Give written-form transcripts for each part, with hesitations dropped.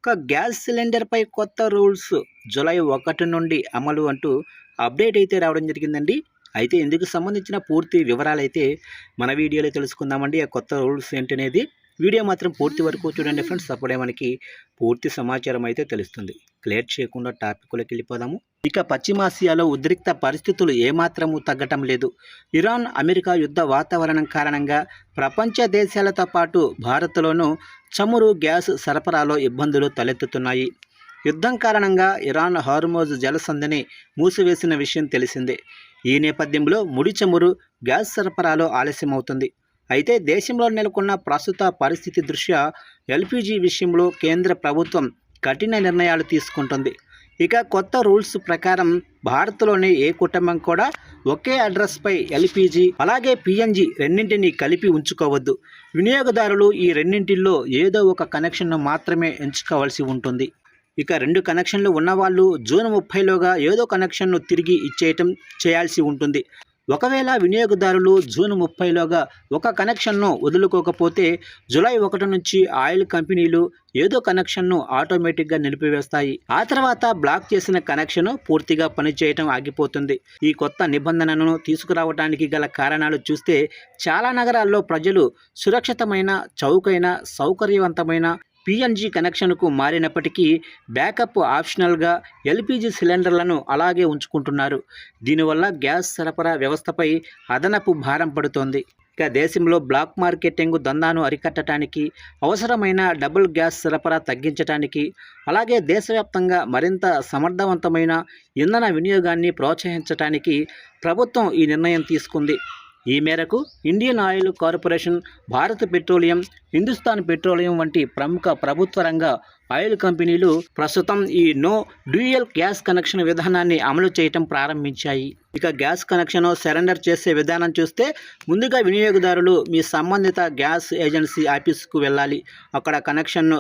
Gas సిలిండర్పై కొత్త rules July 1 నుండి అమలు అంటూ అప్డేట్ అయితే రావడం జరిగిందండి. అయితే ఇందుకు సంబంధించిన పూర్తి వివరాలైతే మన వీడియోలో తెలుసుకుందామండి. ఆ కొత్త రూల్స్ ఏంటనేది వీడియో మాత్రం పూర్తి వరకు చూడండి ఫ్రెండ్స్. అప్పుడే మనకి పూర్తి సమాచారం అయితే తెలుస్తుంది. క్లియర్ చేయకుండా టాపిక్లోకి వెళ్ళిపోదాము. ఇక పశ్చిమాసియాలో ఉద్రిక్త పరిస్థితులు ఏమాత్రము తగ్గటం లేదు. ఇరాన్ అమెరికా యుద్ధ వాతావరణం కారణంగా ప్రపంచ దేశాలతో పాటు భారత్లోనూ చమురు గ్యాస్ సరఫరాలో ఇబ్బందులు తలెత్తుతున్నాయి. యుద్ధం కారణంగా ఇరాన్ హార్మోజ్ జలసంధిని మూసివేసిన విషయం తెలిసిందే. ఈ నేపథ్యంలో ముడి చమురు గ్యాస్ సరఫరాలో ఆలస్యమవుతుంది. అయితే దేశంలో నెలకొన్న ప్రస్తుత పరిస్థితి దృష్ట్యా ఎల్పీజీ విషయంలో కేంద్ర ప్రభుత్వం కఠిన నిర్ణయాలు తీసుకుంటుంది. ఇక కొత్త రూల్స్ ప్రకారం భారత్లోని ఏ కుటుంబం కూడా ఒకే అడ్రస్పై ఎల్పీజీ అలాగే పిఎన్జి రెండింటినీ కలిపి ఉంచుకోవద్దు. వినియోగదారులు ఈ రెండింటిల్లో ఏదో ఒక కనెక్షన్ను మాత్రమే ఎంచుకోవాల్సి ఉంటుంది. ఇక 2 కనెక్షన్లు ఉన్నవాళ్ళు జూన్ 30లోగా ఏదో కనెక్షన్ను తిరిగి ఇచ్చేయటం చేయాల్సి ఉంటుంది. ఒకవేళ వినియోగదారులు జూన్ 30లోగా ఒక కనెక్షన్ను వదులుకోకపోతే జూలై 1 నుంచి ఆయిల్ కంపెనీలు ఏదో కనెక్షన్ను ఆటోమేటిక్గా నిలిపివేస్తాయి. ఆ తర్వాత బ్లాక్ చేసిన కనెక్షన్ పూర్తిగా పనిచేయటం ఆగిపోతుంది. ఈ కొత్త నిబంధనను తీసుకురావడానికి గల కారణాలు చూస్తే చాలా నగరాల్లో ప్రజలు సురక్షితమైన, చౌకైన, సౌకర్యవంతమైన పిఎన్జి కనెక్షన్కు మారినప్పటికీ బ్యాకప్ ఆప్షనల్గా ఎల్పీజీ సిలిండర్లను అలాగే ఉంచుకుంటున్నారు. దీనివల్ల గ్యాస్ సరఫరా వ్యవస్థపై అదనపు భారం పడుతోంది. ఇక దేశంలో బ్లాక్ మార్కెటింగ్ దందాను అరికట్టడానికి, అవసరమైన డబుల్ గ్యాస్ సరఫరా తగ్గించడానికి, అలాగే దేశవ్యాప్తంగా మరింత సమర్థవంతమైన ఇంధన వినియోగాన్ని ప్రోత్సహించడానికి ప్రభుత్వం ఈ నిర్ణయం తీసుకుంది. ఈ మేరకు Indian oil corporation, Bharat petroleum, Hindustan petroleum వంటి ప్రముఖ ప్రభుత్వ రంగ ఆయిల్ కంపెనీలు ప్రస్తుతం ఈ నో డ్యూయల్ గ్యాస్ కనెక్షన్ విధానాన్ని అమలు చేయటం ప్రారంభించాయి. ఇక గ్యాస్ కనెక్షన్ సరెండర్ చేసే విధానం చూస్తే ముందుగా వినియోగదారులు మీ సంబంధిత గ్యాస్ ఏజెన్సీ ఆఫీసుకు వెళ్ళాలి. అక్కడ కనెక్షన్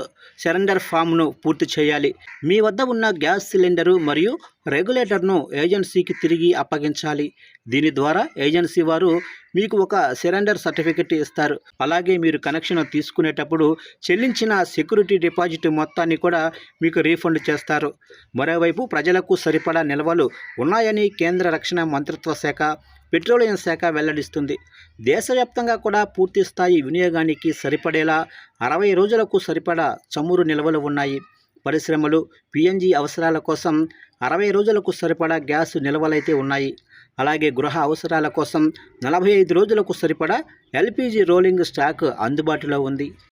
సరెండర్ ఫామ్ను పూర్తి చేయాలి. మీ వద్ద ఉన్న గ్యాస్ సిలిండరు మరియు రెగ్యులేటర్ను ఏజెన్సీకి తిరిగి అప్పగించాలి. దీని ద్వారా ఏజెన్సీ వారు మీకు ఒక సరెండర్ సర్టిఫికెట్ ఇస్తారు. అలాగే మీరు కనెక్షన్ తీసుకునేటప్పుడు చెల్లించిన సెక్యూరిటీ డిపాజిట్ మొత్తాన్ని కూడా మీకు రీఫండ్ చేస్తారు. మరోవైపు ప్రజలకు సరిపడా నిల్వలు ఉన్నాయని కేంద్ర రక్షణ మంత్రిత్వ శాఖ, పెట్రోలియం శాఖ వెల్లడిస్తుంది. దేశవ్యాప్తంగా కూడా పూర్తి స్థాయి వినియోగానికి సరిపడేలా 60 రోజులకు సరిపడా చమురు నిల్వలు ఉన్నాయి. పరిశ్రమలు, పిఎన్జి అవసరాల కోసం 60 రోజులకు సరిపడా గ్యాస్ నిల్వలైతే ఉన్నాయి. అలాగే గృహ అవసరాల కోసం 45 రోజులకు సరిపడా ఎల్పీజీ రోలింగ్ స్టాక్ అందుబాటులో ఉంది.